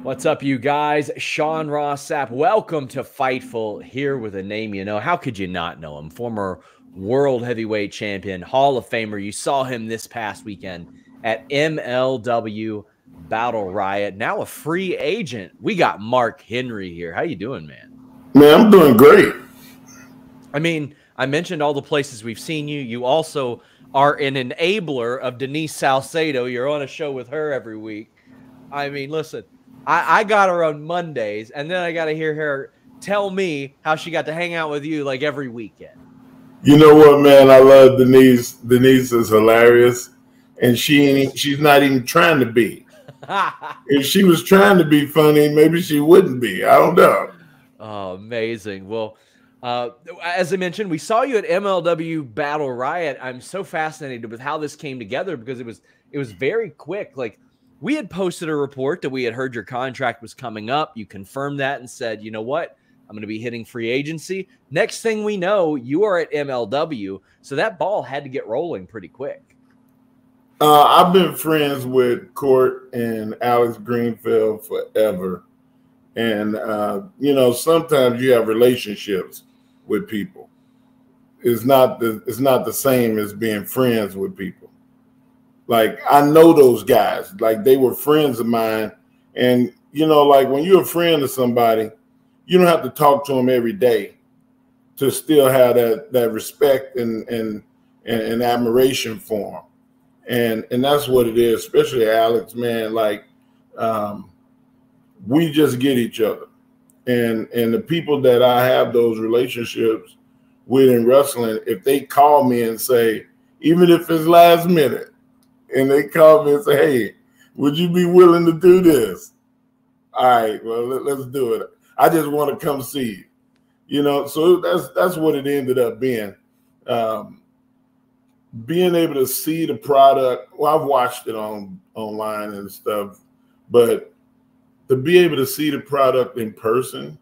What's up, you guys? Sean Ross Sapp. Welcome to Fightful, here with a name you know. How could you not know him? Former world heavyweight champion, Hall of Famer. You saw him this past weekend at MLW Battle Riot. Now a free agent. We got Mark Henry here. How you doing, man? Man, I'm doing great. I mean, I mentioned all the places we've seen you. You also are an enabler of Denise Salcedo. You're on a show with her every week. I mean, listen. I got her on Mondays, and then I got to hear her tell me how she got to hang out with you like every weekend. You know what, man? I love Denise. Denise is hilarious, and she's not even trying to be. If she was trying to be funny, maybe she wouldn't be. I don't know. Oh, amazing. Well, as I mentioned, we saw you at MLW Battle Riot. I'm so fascinated with how this came together because it was very quick. Like, we had posted a report that we had heard your contract was coming up. You confirmed that and said, you know what? I'm going to be hitting free agency. Next thing we know, you are at MLW. So that ball had to get rolling pretty quick. I've been friends with Court and Alex Greenfield forever. And, you know, sometimes you have relationships with people. It's not the same as being friends with people. Like, I know those guys, like they were friends of mine. And, you know, like when you're a friend of somebody, you don't have to talk to them every day to still have that respect and admiration for them. And that's what it is, especially Alex, man. Like, we just get each other. And the people that I have those relationships with in wrestling, if they call me and say, even if it's last minute, and they call me and say, hey, would you be willing to do this? All right, well, let's do it. I just want to come see you. You know, so that's what it ended up being. Being able to see the product. Well, I've watched it online and stuff, but to be able to see the product in person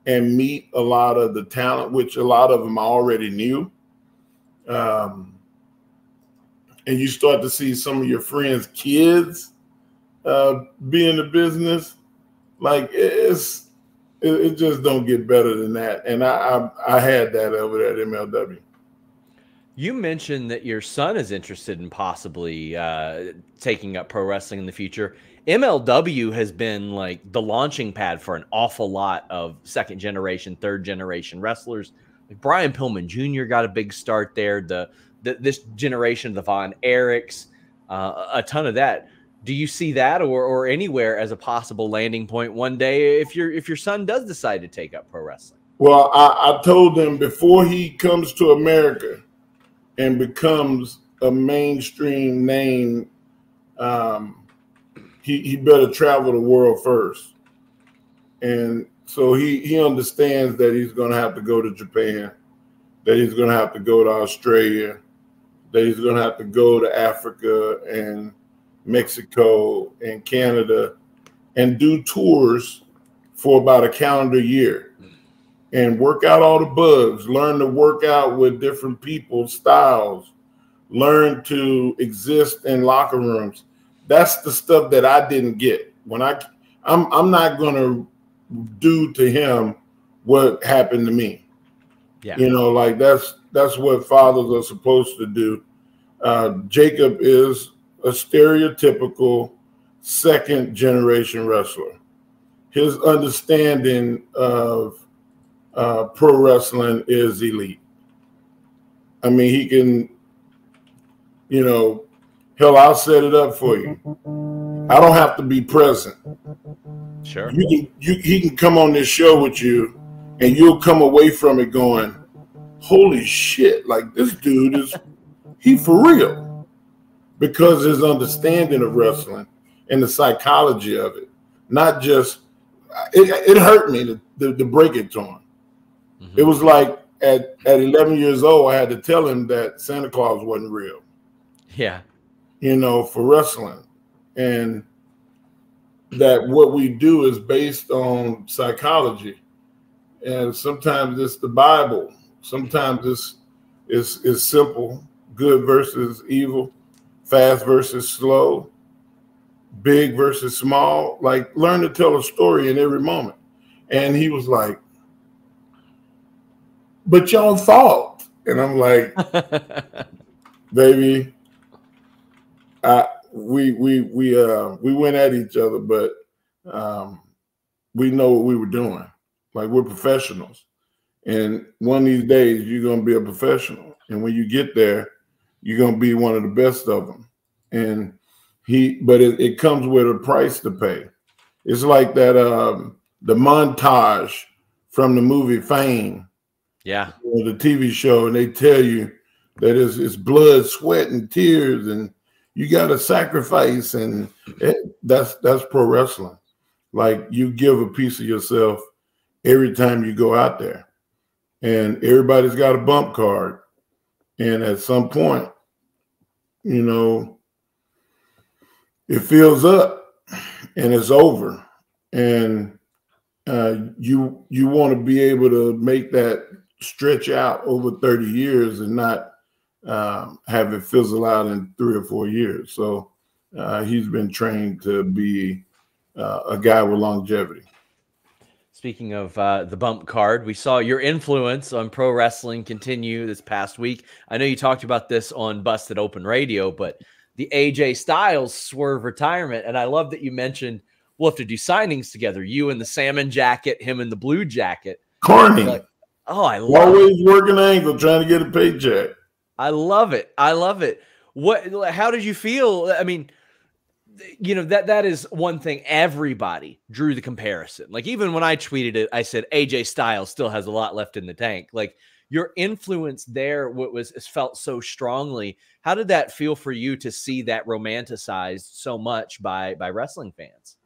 and meet a lot of the talent, which a lot of them I already knew, and you start to see some of your friends' kids be in the business, like it just don't get better than that. And I had that over there at MLW. You mentioned that your son is interested in possibly taking up pro wrestling in the future. MLW has been like the launching pad for an awful lot of second generation, third generation wrestlers. Like Brian Pillman Jr. got a big start there. This generation, the Von Erichs, a ton of that. Do you see that or anywhere as a possible landing point one day if your son does decide to take up pro wrestling? Well, I told him before he comes to America and becomes a mainstream name, he better travel the world first. And so he understands that he's going to have to go to Japan, that he's going to have to go to Australia, that he's going to have to go to Africa and Mexico and Canada and do tours for about a calendar year and work out all the bugs, learn to work out with different people's styles, learn to exist in locker rooms. That's the stuff that I didn't get. When I'm not going to do to him what happened to me. Yeah. You know, like that's what fathers are supposed to do. Jacob is a stereotypical second generation wrestler. His understanding of pro wrestling is elite. I mean, he can, you know, hell, I'll set it up for you. I don't have to be present. Sure. He can come on this show with you and you'll come away from it going, holy shit, like this dude he for real. Because his understanding of wrestling and the psychology of it, not just, it hurt me to break it to him. Mm-hmm. It was like at 11 years old, I had to tell him that Santa Claus wasn't real. Yeah. You know, for wrestling. And that what we do is based on psychology. And sometimes it's the Bible. Sometimes it's simple, good versus evil, fast versus slow. big versus small. Like, learn to tell a story in every moment. And he was like, but y'all fought. And I'm like, baby, we went at each other, but we know what we were doing. Like, we're professionals. And one of these days, you're going to be a professional. And when you get there, you're going to be one of the best of them. And but it comes with a price to pay. It's like that, the montage from the movie Fame. Yeah. Or the TV show, and they tell you that it's blood, sweat, and tears, and you got to sacrifice. And that's pro wrestling. Like, you give a piece of yourself every time you go out there. And everybody's got a bump card. And at some point, you know, it fills up and it's over. And you want to be able to make that stretch out over 30 years and not have it fizzle out in 3 or 4 years. So he's been trained to be a guy with longevity. Speaking of the bump card, we saw your influence on pro wrestling continue this past week. I know you talked about this on Busted Open Radio, but the AJ Styles Swerve retirement, and I love that you mentioned we'll have to do signings together. You in the salmon jacket, him in the blue jacket. Corny. Like, oh, I love always working angle, trying to get a paycheck. I love it. I love it. How did you feel? I mean, you know, that is one thing. Everybody drew the comparison. Like, even when I tweeted it, I said AJ Styles still has a lot left in the tank. Like, your influence there was felt so strongly. How did that feel for you to see that romanticized so much by wrestling fans?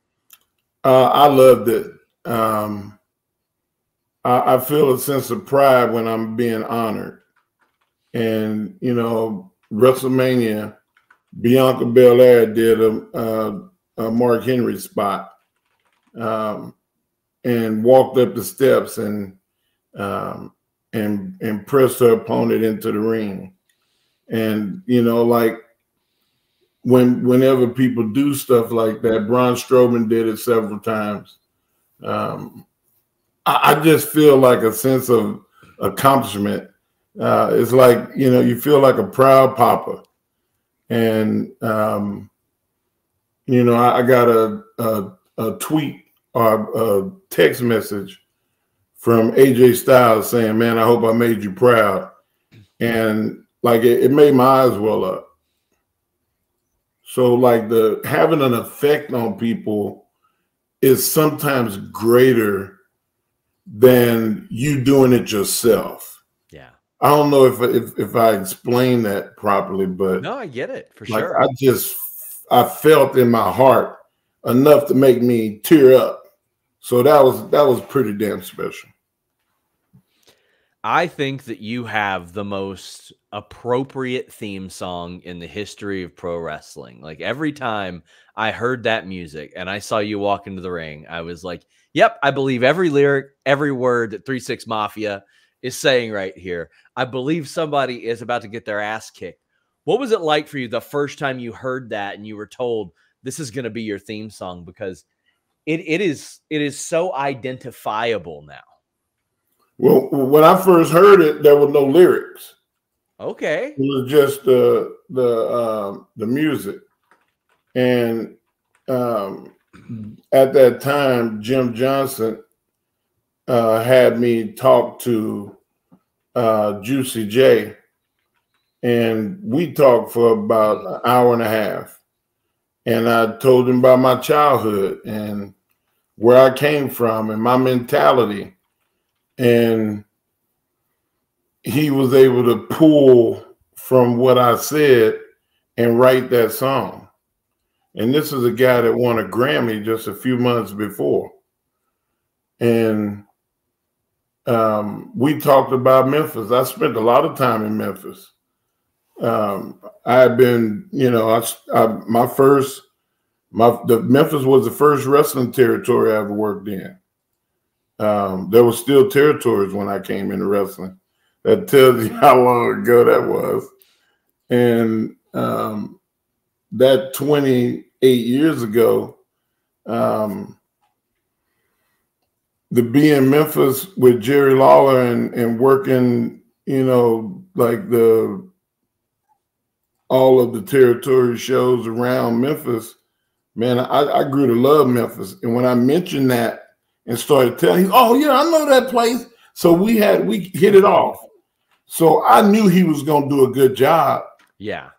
I loved it. I feel a sense of pride when I'm being honored. And, you know, WrestleMania, Bianca Belair did a Mark Henry spot and walked up the steps and pressed her opponent into the ring. And, you know, like, whenever people do stuff like that, Braun Strowman did it several times. I just feel like a sense of accomplishment. It's like, you know, you feel like a proud papa. And, you know, I got a tweet or a text message from AJ Styles saying, man, I hope I made you proud. And, like, it made my eyes well up. So, like, having an effect on people is sometimes greater than you doing it yourself. Yeah. I don't know if I explained that properly, but no, I get it for like, sure. I felt in my heart enough to make me tear up. So that was pretty damn special. I think that you have the most appropriate theme song in the history of pro wrestling. Like, every time I heard that music and I saw you walk into the ring, I was like, yep, I believe every lyric, every word that 3-6 Mafia is saying right here. I believe somebody is about to get their ass kicked. What was it like for you the first time you heard that and you were told this is going to be your theme song? Because it is so identifiable now. Well, when I first heard it, there were no lyrics. Okay. It was just the music. And at that time, Jim Johnson had me talk to Juicy J, and we talked for about an hour and a half. And I told him about my childhood and where I came from and my mentality. And he was able to pull from what I said and write that song. And this is a guy that won a Grammy just a few months before. And we talked about Memphis. I spent a lot of time in Memphis. I had been, you know, Memphis was the first wrestling territory I ever worked in. There were still territories when I came into wrestling. That tells you how long ago that was. And that 28 8 years ago, to be in Memphis with Jerry Lawler and working, like all of the territory shows around Memphis, man, I grew to love Memphis. And when I mentioned that and started telling him, oh yeah, I know that place. So we hit it off. So I knew he was going to do a good job. Yeah.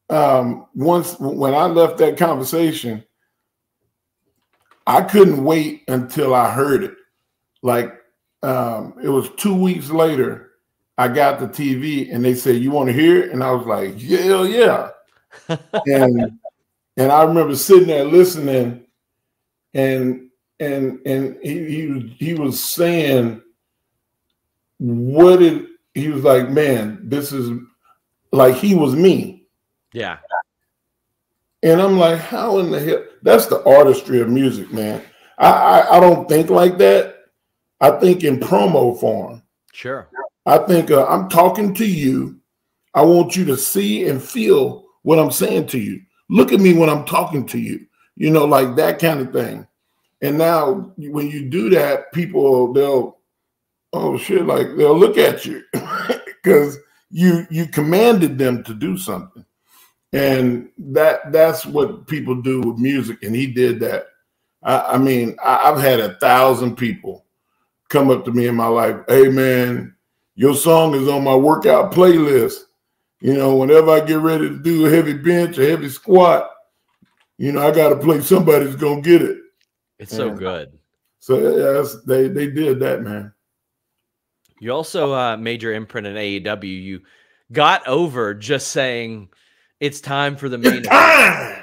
Once when I left that conversation, I couldn't wait until I heard it. Like it was 2 weeks later, I got the TV and they said, "You want to hear it?" And I was like, yeah. and I remember sitting there listening, and he was saying he was like, man, this is like he was me. Yeah. And I'm like, how in the hell? That's the artistry of music, man. I don't think like that. I think in promo form. Sure. I think I'm talking to you. I want you to see and feel what I'm saying to you. Look at me when I'm talking to you, like that kind of thing. And now when you do that, people, they'll look at you because you commanded them to do something. And that's what people do with music. And he did that. I mean, I've had 1,000 people come up to me in my life. Hey man, your song is on my workout playlist. Whenever I get ready to do a heavy bench, a heavy squat, I got to play somebody's going to get it. It's so good. So yes, they did that, man. You also made your imprint in AEW. You got over just saying it's time for the main event.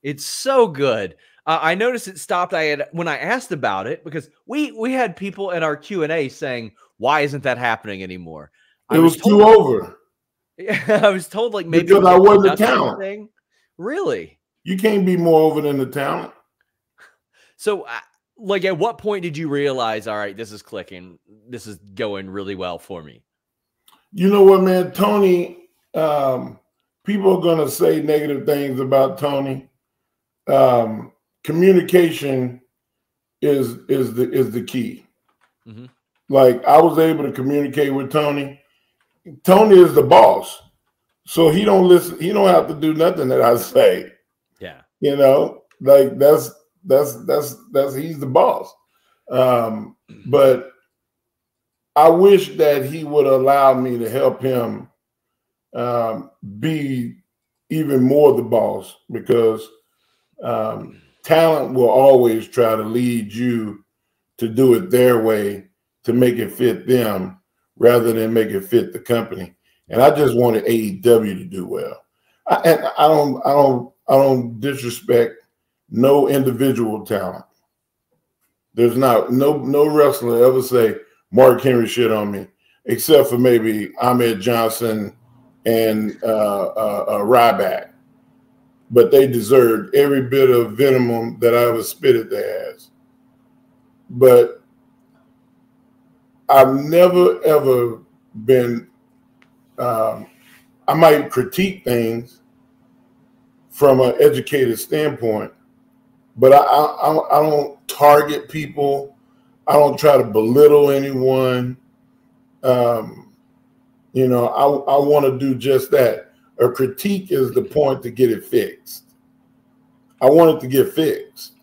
It's so good. I noticed it stopped. When I asked about it, because we had people in our Q&A saying, why isn't that happening anymore? It was too over. I was told like maybe because I wasn't the talent. Thing. Really? You can't be more over than the talent. So like at what point did you realize, all right, this is clicking. This is going really well for me? You know what, man? Tony, people are going to say negative things about Tony. Communication is the key. Mm-hmm. Like I was able to communicate with Tony. Tony is the boss, so he don't listen. He don't have to do nothing that I say. Yeah, like that's he's the boss. But I wish that he would allow me to help him be even more the boss, because talent will always try to lead you to do it their way, to make it fit them rather than make it fit the company. And I just wanted AEW to do well. I don't disrespect no individual talent. There's no wrestler ever say Mark Henry shit on me, except for maybe Ahmed Johnson and Ryback. But they deserved every bit of venom that I ever spit at their ass. But I've never, ever been, I might critique things from an educated standpoint, but I don't target people. I don't try to belittle anyone. I want to do just that. A critique is the point to get it fixed. I want it to get fixed.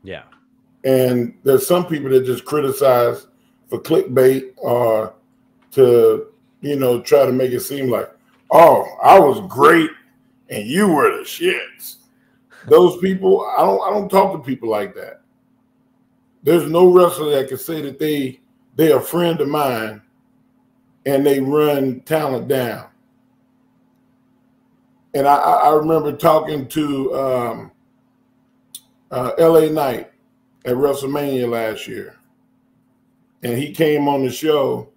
Yeah. And there's some people that just criticize for clickbait or to, try to make it seem like, oh, I was great and you were the shits. Those people, I don't talk to people like that. There's no wrestler that can say that they're a friend of mine and they run talent down. And I remember talking to LA Knight at WrestleMania last year. And he came on the show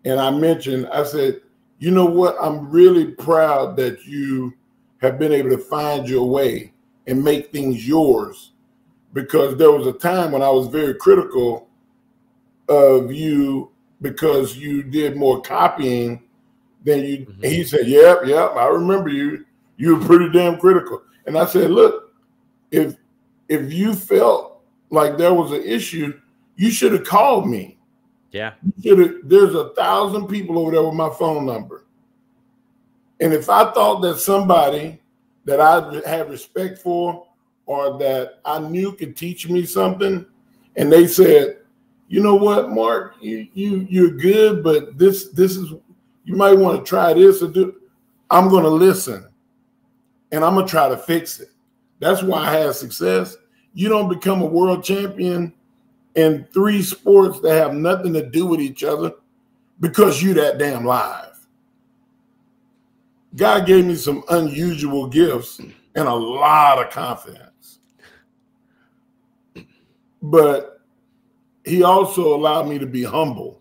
and I said, you know what? I'm really proud that you have been able to find your way and make things yours, because there was a time when I was very critical of you because you did more copying than you. Mm-hmm. And he said, yep, I remember you. You were pretty damn critical. And I said, look, if you felt like there was an issue, you should have called me. Yeah. There's 1,000 people over there with my phone number. And if I thought that somebody that I had respect for or that I knew could teach me something, and they said, you know what, Mark, you're good, but this is, you might want to try this or do, I'm going to listen and I'm going to try to fix it. That's why I had success. You don't become a world champion in 3 sports that have nothing to do with each other because you that damn live. God gave me some unusual gifts and a lot of confidence. But he also allowed me to be humble.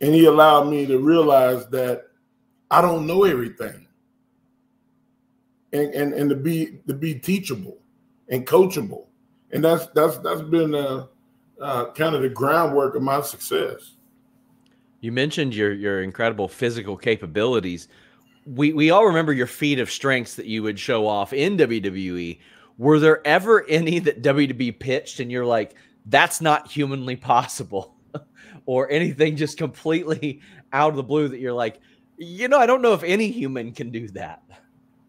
And he allowed me to realize that I don't know everything. And to be teachable and coachable. And that's been kind of the groundwork of my success. You mentioned your incredible physical capabilities. We all remember your feat of strengths that you would show off in WWE. Were there ever any that WWE pitched and you're like, that's not humanly possible? Or anything just completely out of the blue that you're like, you know, I don't know if any human can do that.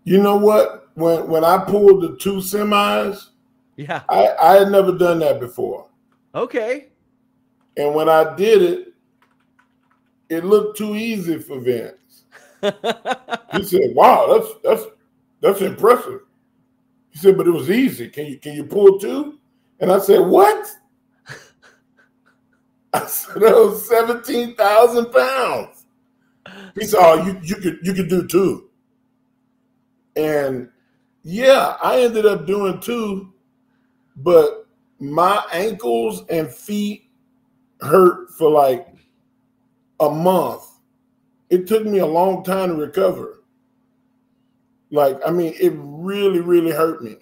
You know what? When I pulled the 2 semis, yeah, I had never done that before. Okay. And when I did it, it looked too easy for Vince. He said, "Wow, that's impressive." He said, "But it was easy. Can you pull 2?" And I said, "What?" I said, "That was 17,000 pounds." He said, "Oh, you could do 2." And yeah, I ended up doing 2, but my ankles and feet hurt for like a month. It took me a long time to recover. Like, I mean, it really, really hurt me.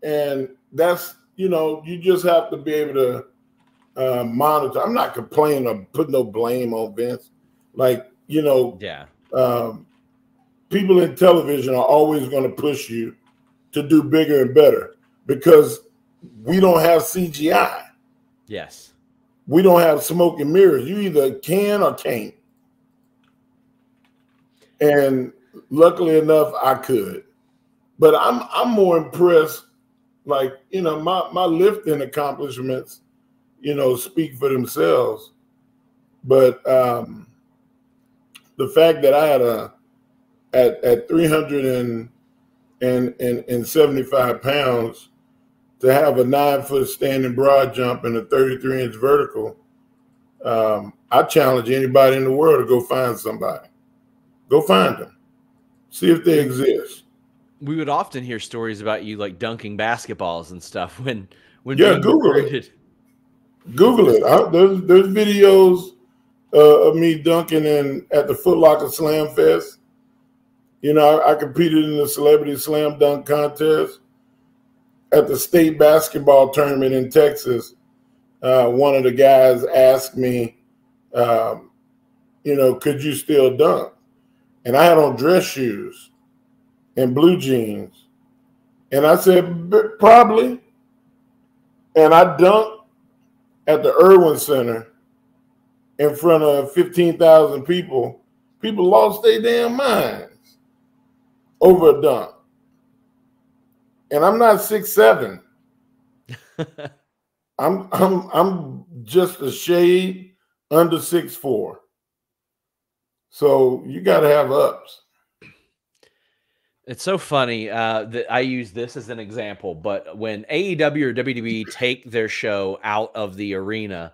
And that's, you know, you just have to be able to monitor. I'm not complaining or put no blame on Vince. Like, you know, yeah. People in television are always going to push you to do bigger and better because we don't have CGI. Yes. We don't have smoke and mirrors. You either can or can't. And luckily enough, I could. But I'm more impressed, like, you know, my lifting accomplishments, you know, speak for themselves. But the fact that I had at 375 pounds to have a 9-foot standing broad jump and a 33-inch vertical, I challenge anybody in the world to go find somebody. Go find them. See if they exist. We would often hear stories about you like dunking basketballs and stuff when yeah, being Google recruited. it. Google it. There's videos of me dunking at the Foot Locker Slam Fest. You know, I competed in the Celebrity Slam Dunk Contest. At the state basketball tournament in Texas, one of the guys asked me, you know, could you still dunk? And I had on dress shoes and blue jeans. And I said, probably. And I dunked at the Irwin Center in front of 15,000 people. People lost their damn minds over a dunk. And I'm not 6'7". I'm just a shade under 6'4". So you got to have ups. It's so funny that I use this as an example, but when AEW or WWE take their show out of the arena,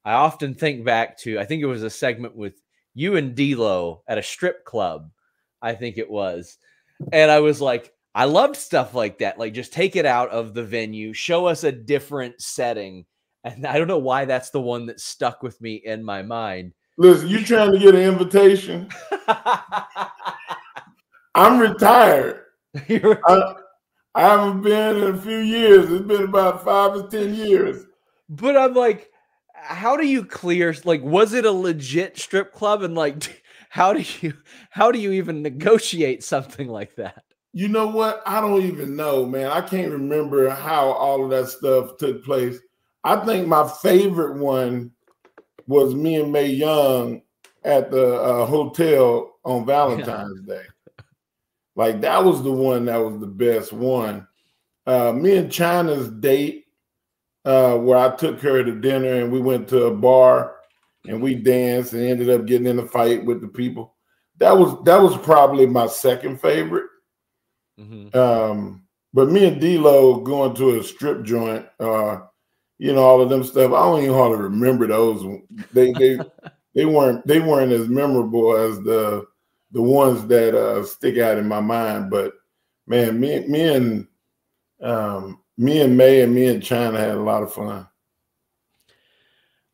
I often think back to, I think it was a segment with you and D-Lo at a strip club, I think it was. And I was like, I loved stuff like that. Like, just take it out of the venue, show us a different setting. And I don't know why that's the one that stuck with me in my mind. Listen, you trying to get an invitation? I'm retired. I haven't been in a few years. It's been about 5 or 10 years. But I'm like, how do you clear? Like, was it a legit strip club? And like, how do you even negotiate something like that? You know what? I don't even know, man. I can't remember how all of that stuff took place. I think my favorite one was me and Mae Young at the hotel on Valentine's Day. Like, that was the one that was the best one. Me and China's date, where I took her to dinner and we went to a bar and we danced and ended up getting in a fight with the people. That was probably my second favorite. But me and D-Lo going to a strip joint, you know, all of them stuff, I don't even hardly remember those. They weren't as memorable as the ones that stick out in my mind. But man, me and May and me and China had a lot of fun.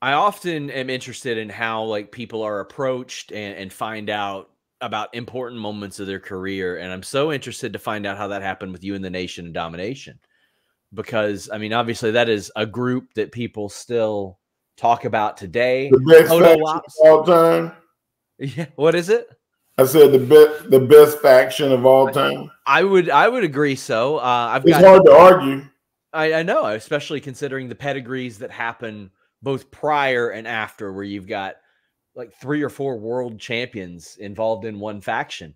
I often am interested in how like people are approached and find out about important moments of their career. And I'm so interested to find out how that happened with you and the Nation of Domination, because I mean, obviously that is a group that people still talk about today. The best faction of all time. Yeah. What is it? I said the best faction of all time. I would agree. So it's hard to argue. I know, especially considering the pedigrees that happen both prior and after, where you've got like 3 or 4 world champions involved in one faction.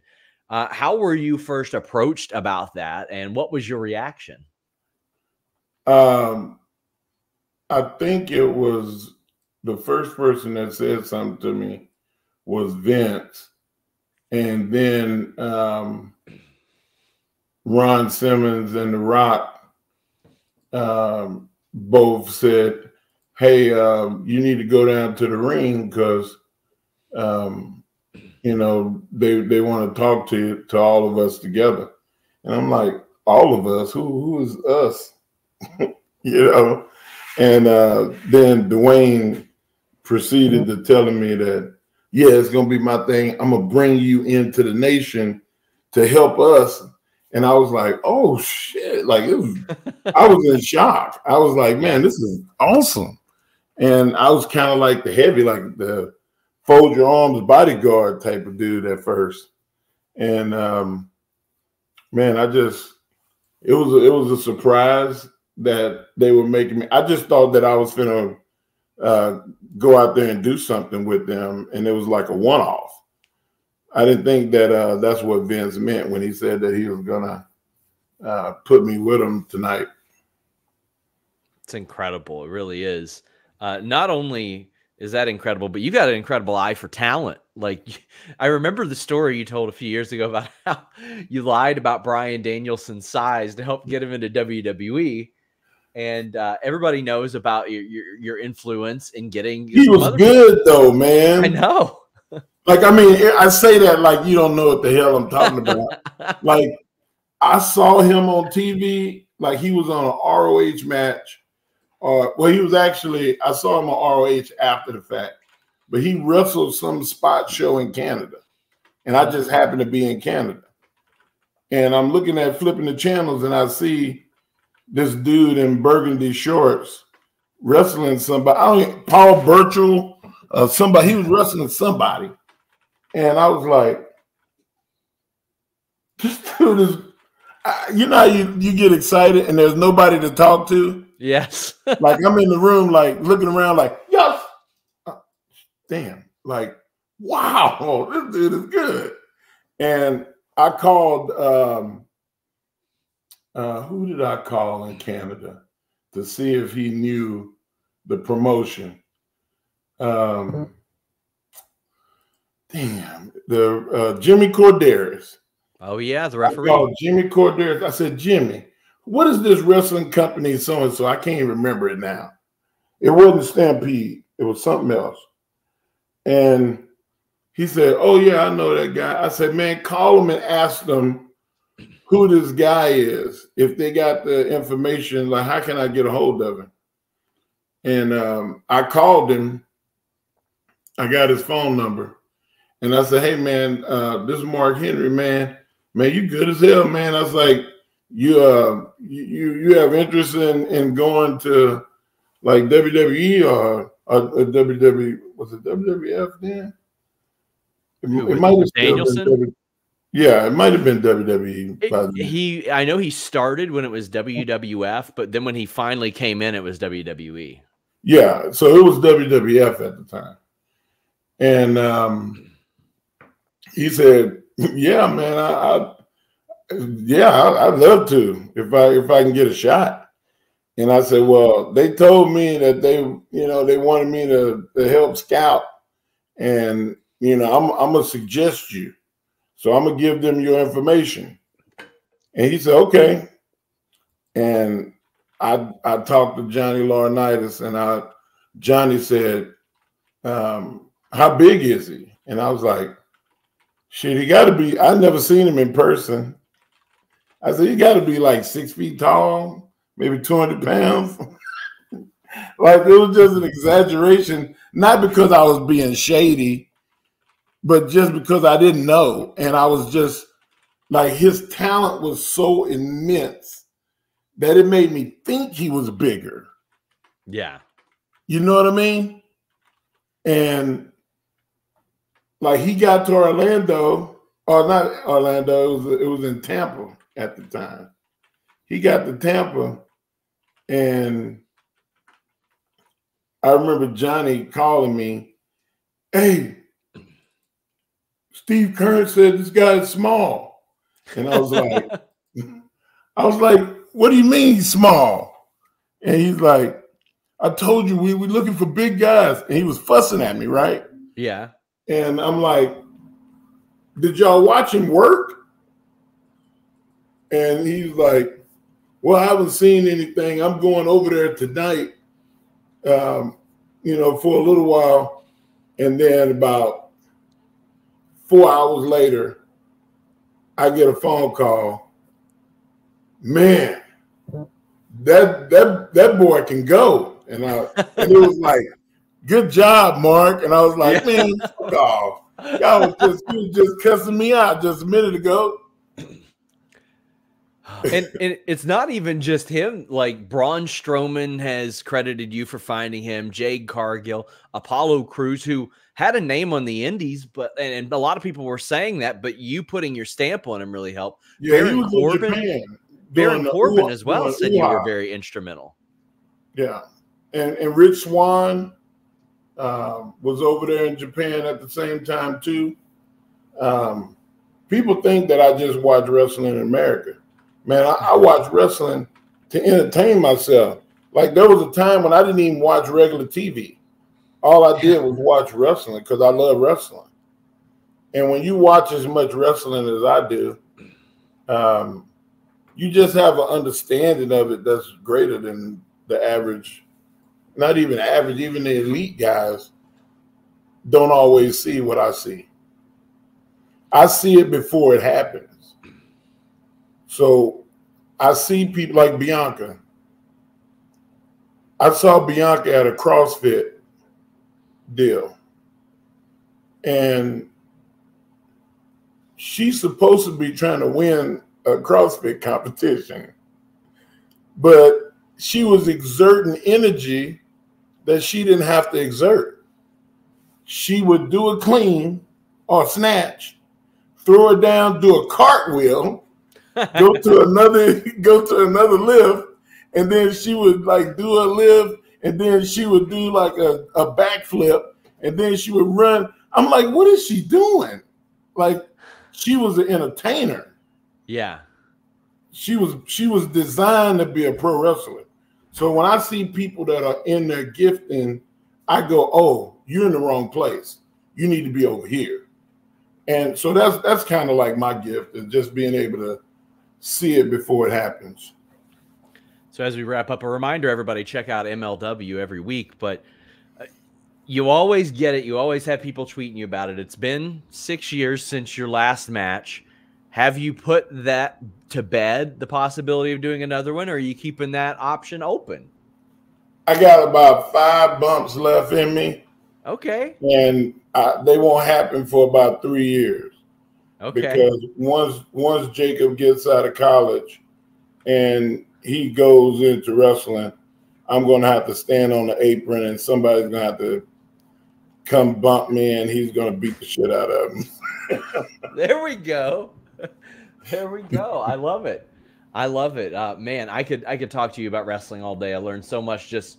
How were you first approached about that, and what was your reaction? I think it was the first person that said something to me was Vince, and then Ron Simmons and The Rock both said, hey, you need to go down to the ring because you know, they want to talk to all of us together. And I'm like, all of us? Who is us? You know? And then Dwayne proceeded to telling me that, yeah, it's going to be my thing. I'm going to bring you into the Nation to help us. And I was like, oh, shit. Like, I was in shock. I was like, man, this is awesome. And I was kind of like the heavy, like the fold your arms bodyguard type of dude at first. And man, it was a surprise that they were making me. I just thought that I was gonna go out there and do something with them, and it was like a one-off. I didn't think that that's what Vince meant when he said that he was gonna put me with him tonight. It's incredible. It really is. Not only is that incredible, but you got an incredible eye for talent. Like, I remember the story you told a few years ago about how you lied about Bryan Danielson's size to help get him into WWE. And everybody knows about your influence in getting. He was good though, man. I know. Like, I mean, I say that like you don't know what the hell I'm talking about. Like, I saw him on TV, like he was on an ROH match. Well, he was actually, I saw him on ROH after the fact, but he wrestled some spot show in Canada. And I just happened to be in Canada. And I'm looking at flipping the channels and I see this dude in burgundy shorts wrestling somebody. Paul Burchill, somebody, he was wrestling somebody. And I was like, this dude is, you know how you get excited and there's nobody to talk to? Yes. Like, I'm in the room, like, looking around like, yes. Damn. Like, wow, this dude is good. And I called, who did I call in Canada to see if he knew the promotion? Damn, the Jimmy Corderas. Oh, yeah, the referee. I called Jimmy Corderas. I said, Jimmy, what is this wrestling company so-and-so? I can't even remember it now. It wasn't Stampede. It was something else. And he said, oh, yeah, I know that guy. I said, man, call him and ask them who this guy is. If they got the information, like, how can I get a hold of him? And I called him. I got his phone number. And I said, hey, man, this is Mark Henry, man. Man, you good as hell, man. I was like, you have interest in going to like WWE or WWE, was it WWF then? It might have Danielson? Yeah, it might have been WWE. I know he started when it was WWF, but then when he finally came in, it was WWE. Yeah, so it was WWF at the time. And he said, "Yeah, man, I'd love to if I can get a shot." And I said, "Well, they told me that they wanted me to help scout, and I'm gonna suggest you, so I'm gonna give them your information." And he said, "Okay." And I talked to Johnny Laurinaitis, and Johnny said, "How big is he?" And I was like, "Shit, he got to be." I've never seen him in person. I said, "He got to be like 6 feet tall, maybe 200 pounds." Like, it was just an exaggeration, not because I was being shady, but just because I didn't know. And I was just like, his talent was so immense that it made me think he was bigger. Yeah. You know what I mean? And like, he got to Orlando, or not Orlando, it was in Tampa at the time. He got to Tampa, and I remember Johnny calling me, "Hey, Steve Kern said this guy is small." And I was like, "What do you mean he's small?" And he's like, "I told you we're looking for big guys." And he was fussing at me, right? Yeah. And I'm like, "Did y'all watch him work?" And he's like, "Well, I haven't seen anything. I'm going over there tonight, for a little while." And then about 4 hours later, I get a phone call. "Man, that boy can go." And it was like, "Good job, Mark." And I was like, Yeah. "Man, fuck off. You was just cussing me out just a minute ago." And it's not even just him. Like, Braun Strowman has credited you for finding him. Jade Cargill, Apollo Crews, who had a name on the indies, and a lot of people were saying that, but you putting your stamp on him really helped. Yeah, Baron he was Corbin, in Japan. Baron Corbin as well said you were very instrumental. Yeah, and Rich Swann was over there in Japan at the same time too. People think that I just watch wrestling in America. Man, I watch wrestling to entertain myself. Like, there was a time when I didn't even watch regular TV. All I did was watch wrestling because I love wrestling. And when you watch as much wrestling as I do, you just have an understanding of it that's greater than the average. Not even average, even the elite guys don't always see what I see. I see it before it happens. So I see people like Bianca. I saw Bianca at a CrossFit deal. And she's supposed to be trying to win a CrossFit competition. But she was exerting energy that she didn't have to exert. She would do a clean or snatch, throw it down, do a cartwheel, go to another lift, and then she would like do a lift, and then she would do like a backflip, and then she would run. I'm like, what is she doing? Like, she was an entertainer. Yeah. She was designed to be a pro wrestler. So when I see people that are in their gifting, I go, "Oh, you're in the wrong place. You need to be over here." And so that's kind of like my gift, is just being able to see it before it happens. So as we wrap up, a reminder, everybody, check out MLW every week. But you always get it. You always have people tweeting you about it. It's been 6 years since your last match. Have you put that to bed, the possibility of doing another one, or are you keeping that option open? I got about 5 bumps left in me. Okay. And they won't happen for about 3 years. Okay. Because once Jacob gets out of college and he goes into wrestling, I'm going to have to stand on the apron, and somebody's going to have to come bump me, and he's going to beat the shit out of him. There we go. There we go. I love it. I love it. Man, I could talk to you about wrestling all day. I learned so much just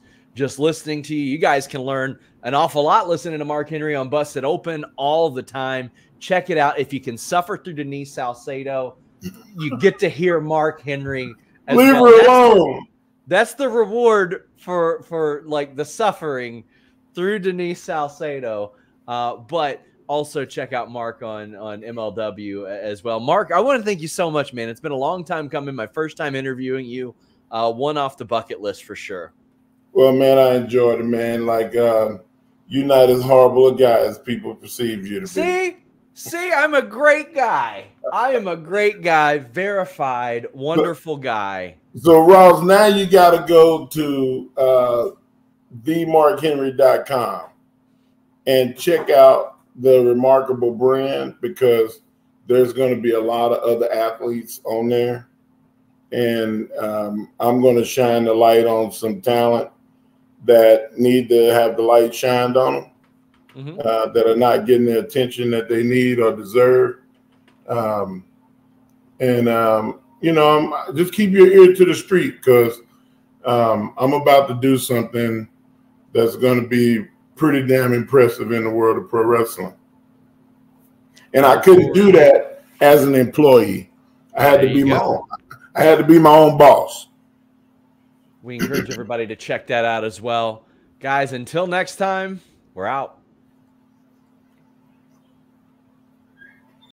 listening to you. You guys can learn an awful lot listening to Mark Henry on Busted Open all the time. Check it out. If you can suffer through Denise Salcedo, you get to hear Mark Henry. Leave her alone. That's the reward for like the suffering through Denise Salcedo. But also check out Mark on MLW as well. Mark, I want to thank you so much, man. It's been a long time coming. My first time interviewing you. One off the bucket list for sure. Well, man, I enjoyed it, man. Like, you're not as horrible a guy as people perceive you to be. See, I'm a great guy. I am a great guy, verified, wonderful guy. So, Ross, now you got to go to themarkhenry.com and check out the Remarkable brand, because there's going to be a lot of other athletes on there. And I'm going to shine the light on some talent that need to have the light shined on them. That are not getting the attention that they need or deserve. You know, just keep your ear to the street, because I'm about to do something that's going to be pretty damn impressive in the world of pro wrestling. And I couldn't do that as an employee. I had to be my own. I had to be my own boss. We encourage everybody to check that out as well. Guys, until next time, we're out.